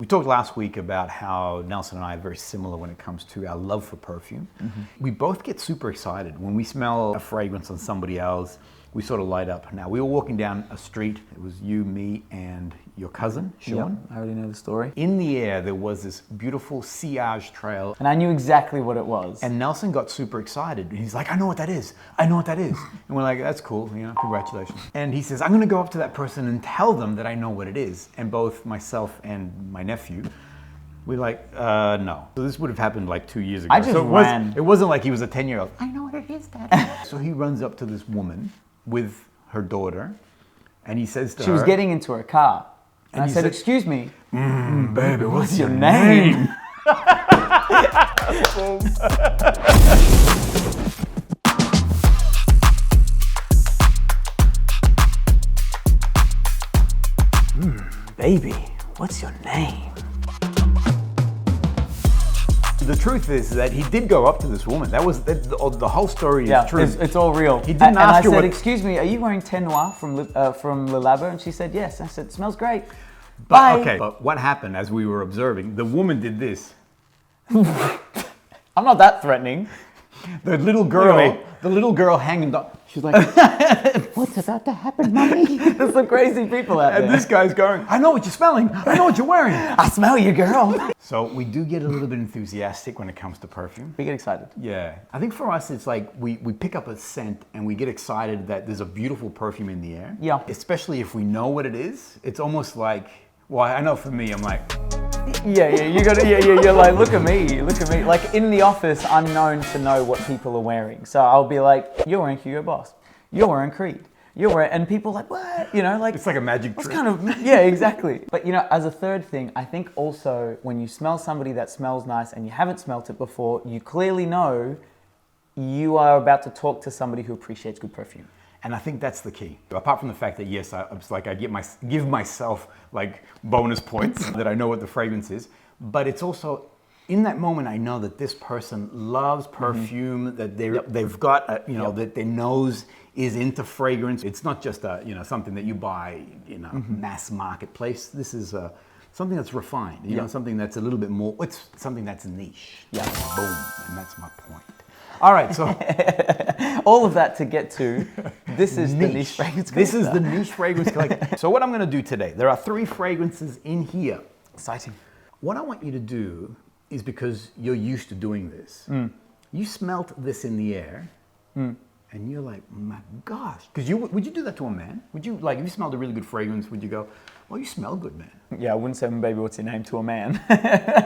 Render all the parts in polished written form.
We talked last week about how Nelson and I are very similar when it comes to our love for perfume. We both get super excited when we smell a fragrance on somebody else. We sort of light up. Now, we were walking down a street. It was you, me, and your cousin, Sean. Yep, I already know the story. In the air, there was this beautiful sillage trail. And I knew exactly what it was. And Nelson got super excited. He's like, I know what that is. I know what that is. And we're like, that's cool, you know, congratulations. And he says, I'm gonna go up to that person and tell them that I know what it is. And both myself and my nephew, we're like, no. So this would have happened like 2 years ago. I just ran. It wasn't like he was a 10-year-old. I know what it is, Dad. So he runs up to this woman with her daughter, and he says to her... She was getting into her car. And I said, excuse me. Baby, what's your name? Baby, what's your name? The truth is that he did go up to this woman. That was the whole story is true. It's all real. He didn't ask her I said, excuse me, are you wearing Ten Noir from Le Labo? And she said, yes. I said, it smells great. Bye. Okay, but what happened as we were observing, the woman did this. I'm not that threatening. The little girl hanging down. She's like, what's about to happen, mommy? There's some crazy people out there. And this guy's going, I know what you're smelling. I know what you're wearing. I smell you, girl. So we do get a little bit enthusiastic when it comes to perfume. We get excited. Yeah. I think for us, it's like we pick up a scent and we get excited that there's a beautiful perfume in the air. Yeah. Especially if we know what it is. It's almost like, well, I know for me, I'm like... You're like, look at me. Like in the office, I'm known to know what people are wearing. So I'll be like, you're wearing Hugo Boss. You're wearing Creed. You're wearing, and people are like, what? You know, like. It's like a magic trick. Kind of, yeah, exactly. But you know, as a third thing, I think also when you smell somebody that smells nice and you haven't smelt it before, you clearly know you are about to talk to somebody who appreciates good perfume. And I think that's the key. Apart from the fact that, yes, I give myself like bonus points that I know what the fragrance is, but it's also, in that moment, I know that this person loves perfume, that they've got, that their nose is into fragrance. It's not just something that you buy in a mass marketplace. This is something that's refined, you know, something that's a little bit more, it's something that's niche. Yeah. Boom, and that's my point. All right, so all of that to get to, this is the niche fragrance collector. This is the niche fragrance collector. So what I'm going to do today, there are 3 fragrances in here. Exciting. What I want you to do is, because you're used to doing this, you smelt this in the air, and you're like, my gosh. Because would you do that to a man? Would you, like, if you smelled a really good fragrance, would you go, well, you smell good, man? Yeah, I wouldn't say, baby, what's your name, to a man.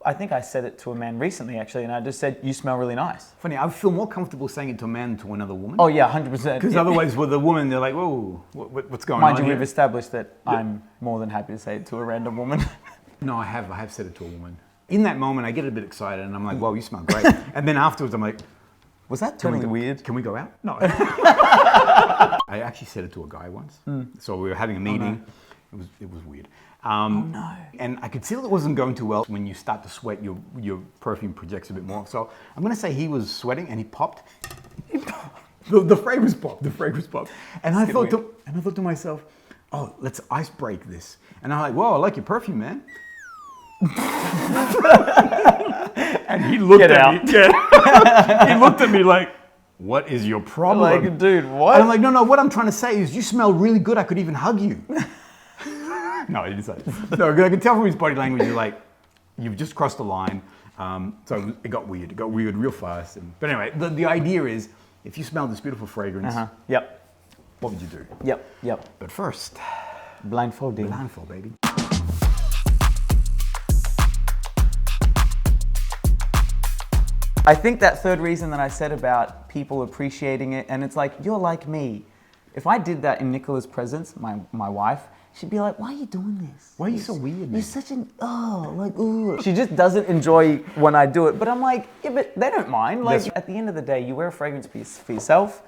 I think I said it to a man recently, actually, and I just said, you smell really nice. Funny, I feel more comfortable saying it to a man than to another woman. Oh, yeah, 100%. Because otherwise, with a woman, they're like, whoa, what's going on Mind you, here? we've established that I'm more than happy to say it to a random woman. No, I have said it to a woman. In that moment, I get a bit excited, and I'm like, whoa, you smell great. And then afterwards, I'm like, was that totally weird? Can we go out? No. I actually said it to a guy once. So we were having a meeting. Oh, no. It was weird. Oh no. And I could see that it wasn't going too well. When you start to sweat, your perfume projects a bit more. So I'm going to say he was sweating and he popped. The fragrance popped. The fragrance popped. And I thought to myself, oh, let's ice break this. And I'm like, whoa, I like your perfume, man. And he looked at me. Yeah. He looked at me like, what is your problem? Like, dude, what? And I'm like, no, what I'm trying to say is you smell really good. I could even hug you. No, he didn't say that. No, I can tell from his body language, you're like, you've just crossed the line. So it got weird. It got weird real fast. But anyway, the idea is, if you smell this beautiful fragrance, what would you do? Yep. But first, blindfolding. Blindfold, baby. I think that third reason that I said about people appreciating it, and it's like, you're like me. If I did that in Nicola's presence, my wife, she'd be like, why are you doing this? Why are you so weird, man? You're such an, ooh. She just doesn't enjoy when I do it. But I'm like, yeah, but they don't mind. Like, at the end of the day, you wear a fragrance for yourself,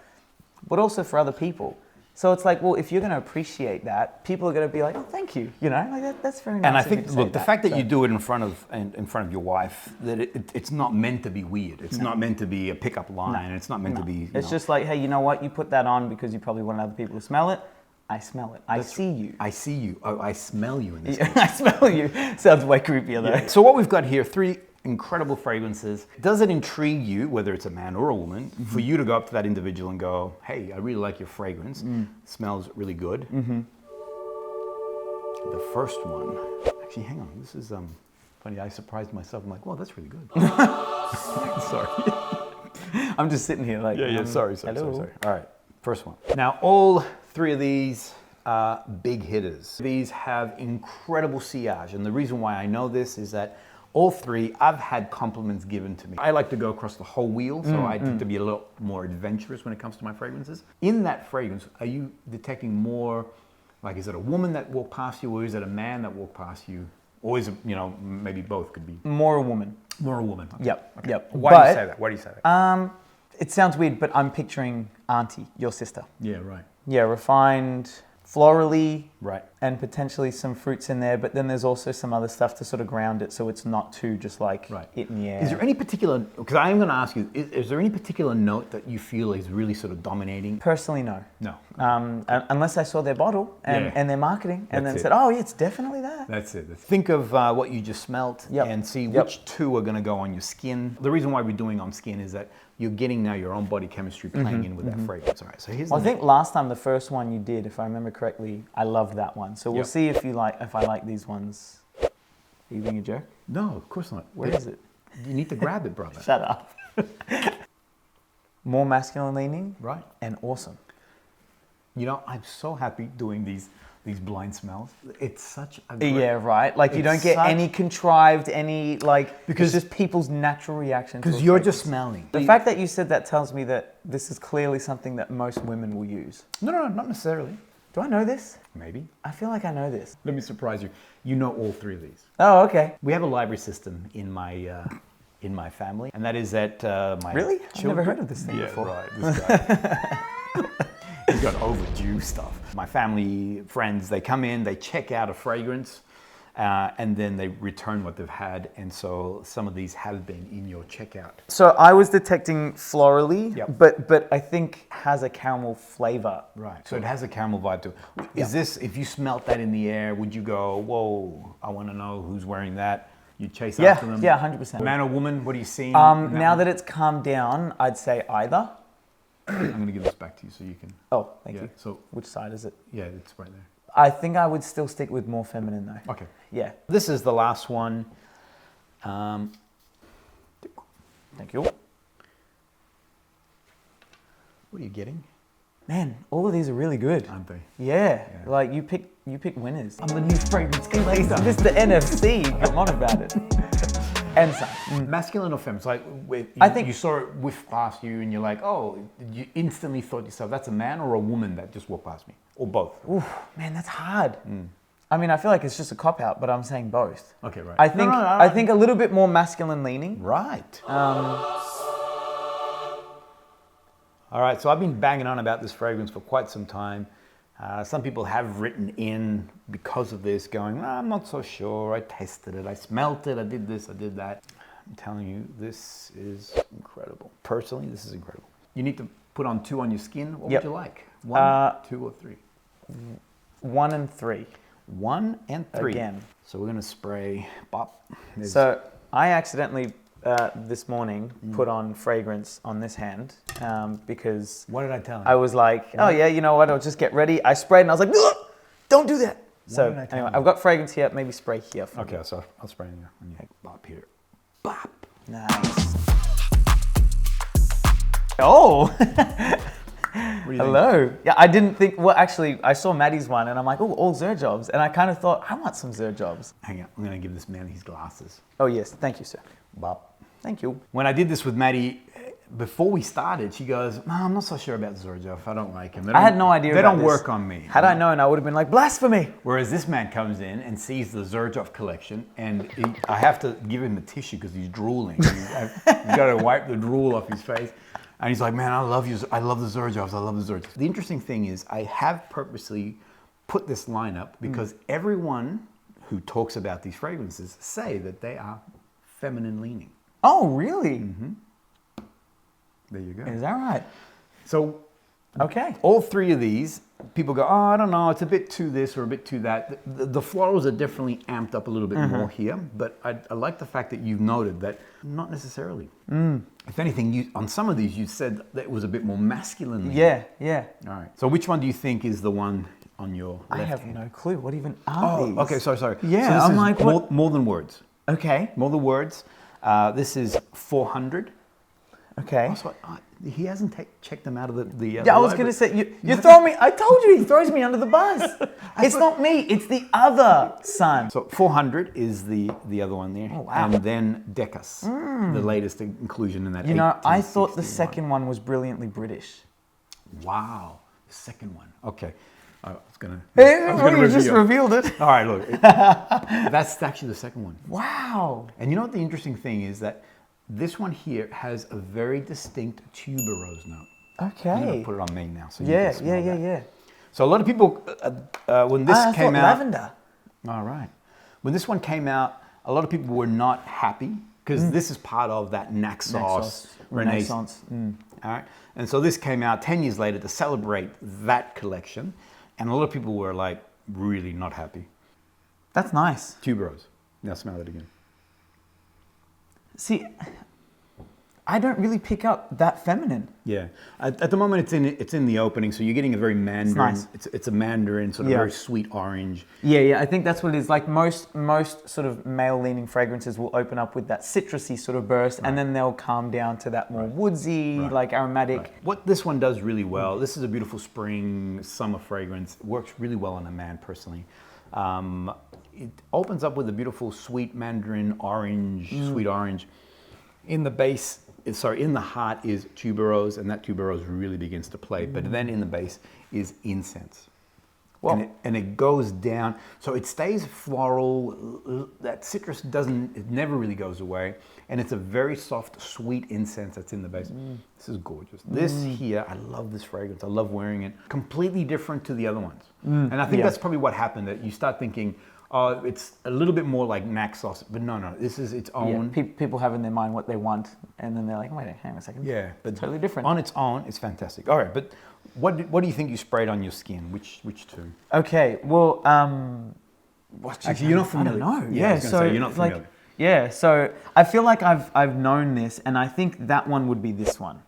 but also for other people. So it's like, well, if you're going to appreciate that, people are going to be like, oh, thank you. You know, like that's very nice. And I think, look, the fact that you do it in front of your wife, that it's not meant to be weird. It's not meant to be a pickup line. It's not meant to be. It's just like, hey, you know what? You put that on because you probably want other people to smell it. I smell it. I see you. I see you. Oh, I smell you in this Yeah, case. I smell you. Sounds way creepier though. Yeah. So what we've got here, 3 incredible fragrances. Does it intrigue you, whether it's a man or a woman, for you to go up to that individual and go, hey, I really like your fragrance. Smells really good. The first one, actually, hang on. This is funny. I surprised myself. I'm like, well, that's really good. Sorry. I'm just sitting here like, Sorry. hello. All right, first one. Now, all 3 of these are big hitters. These have incredible sillage, and the reason why I know this is that all 3, I've had compliments given to me. I like to go across the whole wheel, so I tend to be a little more adventurous when it comes to my fragrances. In that fragrance, are you detecting more, like, is it a woman that walked past you, or is it a man that walked past you? Or is it, maybe both could be? More a woman. More a woman. Okay. Yep. Why do you say that? Why do you say that? It sounds weird, but I'm picturing auntie, your sister. Yeah, right. Yeah, refined, florally, Right. and potentially some fruits in there, but then there's also some other stuff to sort of ground it so it's not too just like it in the air. Is there any particular, because I am going to ask you, is there any particular note that you feel is really sort of dominating? Personally, no. No. Unless I saw their bottle and their marketing and then said, oh, yeah, it's definitely that. That's it. Think of what you just smelt and see which 2 are going to go on your skin. The reason why we're doing on skin is that you're getting now your own body chemistry playing in with that fragrance. All right, so here's I think last time, the first one you did, if I remember correctly, I loved that one. So we'll see if I like these ones. Are you being a jerk? No, of course not. Where is it? You need to grab it, brother. Shut up. More masculine leaning. Right. And awesome. I'm so happy doing these blind smells. It's such a great... Yeah, right. Like you don't get any contrived, because it's just people's natural reaction. Because you're just smelling. The fact that you said that tells me that this is clearly something that most women will use. No, not necessarily. Do I know this? Maybe. I feel like I know this. Let me surprise you. You know all 3 of these. Oh, okay. We have a library system in my family, and that is that my Really? children... I've never heard of this thing before. Right. This guy. He's got overdue stuff. My family, friends, they come in, they check out a fragrance, and then they return what they've had. And so some of these have been in your checkout. So I was detecting florally, Yep. but I think has a caramel flavor. Right. So it has a caramel vibe to it. Is this, if you smelt that in the air, would you go, whoa, I want to know who's wearing that? You chase after them? Yeah, 100%. Man or woman, what are you seeing? Now that it's calmed down, I'd say either. I'm going to give this back to you so you can... Oh, thank you. So which side is it? Yeah, it's right there. I think I would still stick with more feminine though. Okay. Yeah. This is the last one. Thank you. What are you getting? Man, all of these are really good. Aren't they? Yeah. Like you pick winners. I'm the new fragrance killer. This is the NFC. Come on about it. And some. Masculine or feminine? Like, I think you saw it whiff past you and you're like, oh, you instantly thought to yourself, that's a man or a woman that just walked past me? Or both? Oof, man, that's hard. I mean, I feel like it's just a cop-out, but I'm saying both. Okay, right. I think I think a little bit more masculine leaning. Right. All right, so I've been banging on about this fragrance for quite some time. Some people have written in because of this going, I'm not so sure, I tested it, I smelt it, I did this, I did that. I'm telling you, this is incredible. Personally, this is incredible. You need to put on 2 on your skin. What would you like? 1, 2, or 3? 1 and 3. 1 and 3. Again. So we're gonna spray, bop. So I accidentally this morning put on fragrance on this hand because What did I tell you? I was like, oh yeah, you know what, I'll just get ready. I sprayed and I was like, ugh, don't do that. So did I tell anyway, you? I've got fragrance here, maybe spray here. For Okay, so I'll spray in there. Okay, bop here. Bop. Nice. Oh, What do you hello. Yeah, I didn't think, well actually, I saw Maddie's one and I'm like, oh, all Xerjoffs. And I kind of thought, I want some Xerjoffs. Hang on, I'm gonna give this man his glasses. Oh yes, thank you, sir. Bop. Thank you. When I did this with Maddie, before we started, she goes, no, I'm not so sure about Xerjoff. I don't like him. I had no idea They about don't this. work on me. Had I known, I would have been like, blasphemy. Whereas this man comes in and sees the Xerjoff collection, and I have to give him a tissue because he's drooling. He's got to wipe the drool off his face. And he's like, man, I love you. I love the Xerjoffs. I love the Xerjoffs. The interesting thing is I have purposely put this lineup because everyone who talks about these fragrances say that they are feminine leaning. Oh, really? There you go. Is that right? So Okay. All three of these, people go, oh, I don't know, it's a bit too this or a bit too that. The florals are definitely amped up a little bit more here, but I like the fact that you've noted that not necessarily. If anything, on some of these, you said that it was a bit more masculine. Yeah, yeah. All right. So which one do you think is the one on your left I have hand? no clue. What even are these? Okay, sorry. Yeah, so this I'm is like, what? more than words. Okay, More than words. This is 400. okay. Also, he hasn't checked them out of the Yeah, I was going to say, you throw me, I told you he throws me under the bus. It's not me, it's the other son. So 400 is the other one there. Oh, wow. And then DECCAS, the latest inclusion in that. You know, I thought the 1861. second one was brilliantly British. Wow, the second one. Okay. I was gonna You just revealed it. All right, look. That's actually the second one. Wow. And you know what the interesting thing is that this one here has a very distinct tuberose note. Okay. I'm gonna put it on me now, so you Yeah, can smell that. yeah. So a lot of people, when this I came thought out, lavender. all right, when this one came out, a lot of people were not happy because this is part of that naxos Renaissance. All right, and so this came out 10 years later to celebrate that collection, and a lot of people were like really not happy. That's nice. Tuberose. Now smell it again. See, I don't really pick up that feminine. Yeah, at the moment it's in the opening, so you're getting a very mandarin. nice. It's a mandarin, sort of very sweet orange. Yeah, I think that's what it is. Like most sort of male-leaning fragrances will open up with that citrusy sort of burst, and then they'll calm down to that more woodsy, like aromatic. Right. What this one does really well, this is a beautiful spring, summer fragrance. It works really well on a man, personally. It opens up with a beautiful sweet mandarin orange, sweet orange. In the base, in the heart is tuberose, and that tuberose really begins to play. But then in the base is incense. Well, And it goes down, so it stays floral. That citrus it never really goes away. And it's a very soft, sweet incense that's in the base. This is gorgeous. This here, I love this fragrance. I love wearing it. Completely different to the other ones. And I think that's probably what happened, that you start thinking, oh, it's a little bit more like naxos, but no, this is its own. People have in their mind what they want, and then they're like, wait, hang on a second. Yeah, but totally different. On its own, it's fantastic. All right, but what do you think you sprayed on your skin? Which two? Okay, well, Actually, you're not familiar. I don't know. Yeah, I was gonna say, you're not familiar. Like, yeah, so I feel like I've known this, and I think that one would be this one.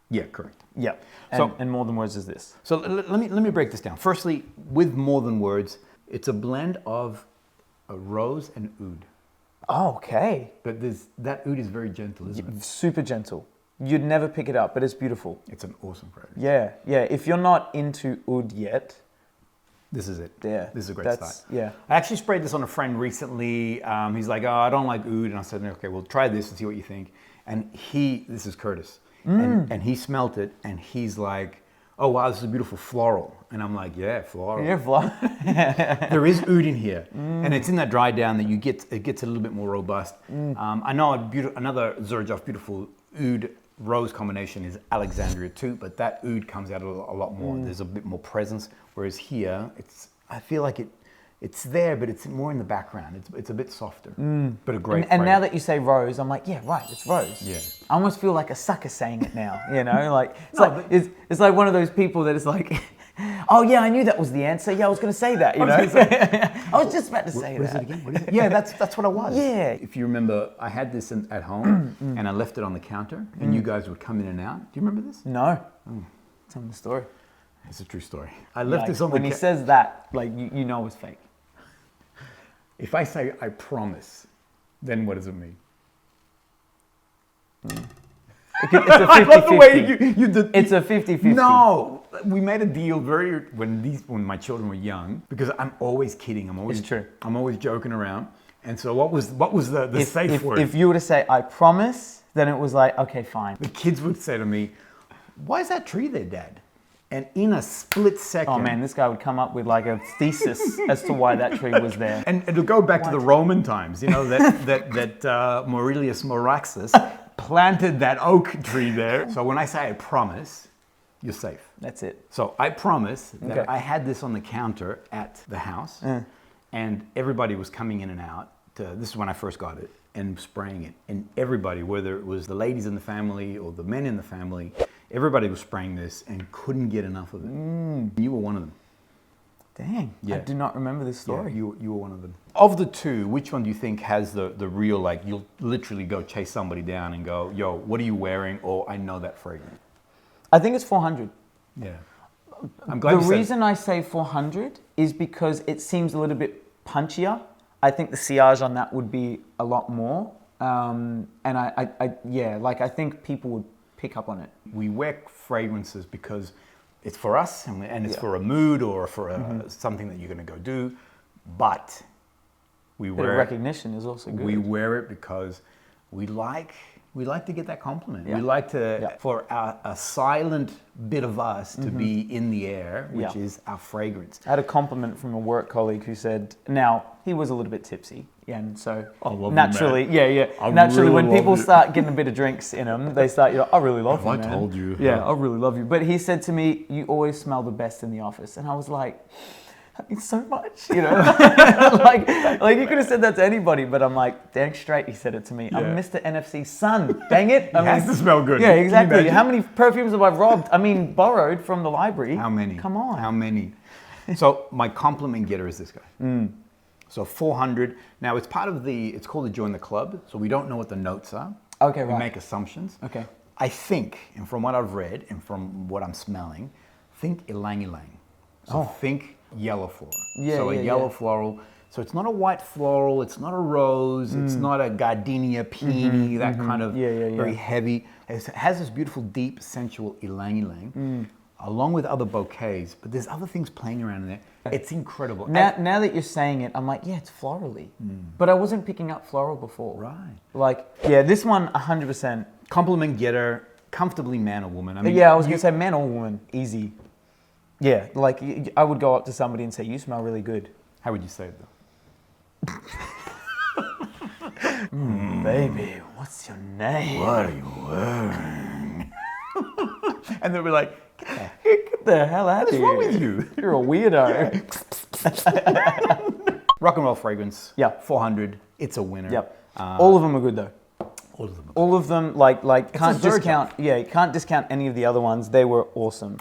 Yeah, correct. Yeah, and More Than Words is this. So let me break this down. Firstly, with More Than Words, it's a blend of a rose and oud. Oh, okay. But that oud is very gentle, isn't it? Super gentle. You'd never pick it up, but it's beautiful. It's an awesome fragrance. Yeah. If you're not into oud yet, this is it. Yeah, This is a great start. Yeah. I actually sprayed this on a friend recently. He's like, oh, I don't like oud. And I said, okay, well, try this and see what you think. And this is Curtis. And he smelt it, and he's like, oh, wow, this is a beautiful floral. And I'm like, yeah, floral. Yeah, There is oud in here. And it's in that dry down that it gets a little bit more robust. I know another Xerjoff beautiful oud rose combination is Alexandria too, but that oud comes out a lot more. There's a bit more presence, whereas here, I feel like it's there, but it's more in the background. It's a bit softer, but a great and now that you say rose, I'm like, yeah, right, it's rose. Yeah. I almost feel like a sucker saying it now, you know? Like, it's like one of those people that is like, oh yeah, I knew that was the answer. Yeah, I was going to say that, you know? I was just about to say What is that. it again? What is it? Yeah, that's what I was. Yeah. If you remember, I had this at home, and I left it on the counter, and you guys would come in and out. Do you remember this? No. Tell me the story. It's a true story. I left Like, this on the when he says that, like, you know it's fake. If I say I promise, then what does it mean? It's a 50-50. I love the way you did. It's a 50-50. No, we made a deal when my children were young, because I'm always kidding. It's true. I'm always joking around. And so what was the safe word? If you were to say I promise, then it was like, okay, fine. The kids would say to me, "Why is that tree there, Dad?" And in a split second, Oh man, this guy would come up with like a thesis as to why that tree was there. and it'll go back to the Roman times, you know, that Maurelius Maraxus planted that oak tree there. So when I say I promise, you're safe. That's it. So I promise that Okay. I had this on the counter at the house, and everybody was coming in and out. This is when I first got it, and spraying it. And everybody, whether it was the ladies in the family or the men in the family, Everybody was spraying this and couldn't get enough of it. You were one of them. Dang, I do not remember this story. Yeah, you were one of them. Of the two, which one do you think has the real, like, you'll literally go chase somebody down and go, yo, what are you wearing? Or I know that fragrance. I think it's 400. Yeah. I'm glad The reason I say 400 is because it seems a little bit punchier. I think the sillage on that would be a lot more. And I think people would pick up on it. We wear fragrances because it's for us and it's for a mood or for something that you're going to go do. But we wear recognition is also good. We wear it because we like to get that compliment. Yeah. We like to, for a silent bit of us to be in the air, which is our fragrance. I had a compliment from a work colleague who said, now, he was a little bit tipsy. Yeah, and so naturally, naturally when people start getting a bit of drinks in them, they start, I really love you, man. I told you. Yeah, I really love you. But he said to me, you always smell the best in the office. And I was like, that means so much, like you could have said that to anybody, but I'm like, dang straight, he said it to me. Yeah. I'm Mr. NFC's son, dang it. It has to smell good. Yeah, exactly. How many perfumes have I robbed? I mean, borrowed from the library. How many? Come on. How many? So my compliment getter is this guy. So 400. Now it's part of it's called the Join the Club. So we don't know what the notes are. Okay, we right. make assumptions. Okay. I think, and from what I've read and from what I'm smelling, think ylang ylang. So think yellow floral. So a yellow floral. So it's not a white floral, it's not a rose, it's not a gardenia, peony, that kind of very heavy. It has this beautiful, deep, sensual ylang ylang, along with other bouquets, but there's other things playing around in there. It's incredible. Now that you're saying it, I'm like, yeah, it's florally. But I wasn't picking up floral before. Right. Like, yeah, this one, 100%. Compliment getter, comfortably man or woman. I mean, yeah, I was going to say man or woman, easy. Yeah, like I would go up to somebody and say, you smell really good. How would you say it though? Baby, what's your name? What are you wearing? And they'll be like, get the hell out of here. what's wrong with you? You're a weirdo. Rock and roll fragrance. Yeah. 400. It's a winner. Yep. All of them are good though. All of them. All of them, like can't a Xerjoff. discount. Yeah, you can't discount any of the other ones. They were awesome.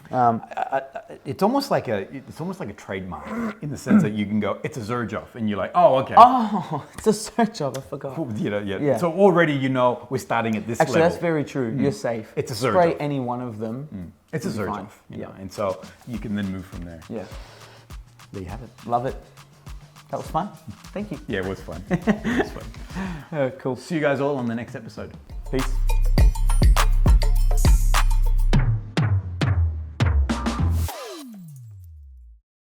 It's almost like a trademark in the sense that you can go, it's a Xerjoff, and you're like, oh, okay. Oh, it's a Xerjoff. I forgot. Yeah. So already we're starting at this Actually, level. that's very true. You're safe. It's a Spray Xerjoff. any one of them. It's a You'll be Xerjoff. fine. You know, and so you can then move from there. Yeah. There you have it. Love it. That was fun. Thank you. Yeah, it was fun. It was fun. Cool. See you guys all on the next episode. Peace.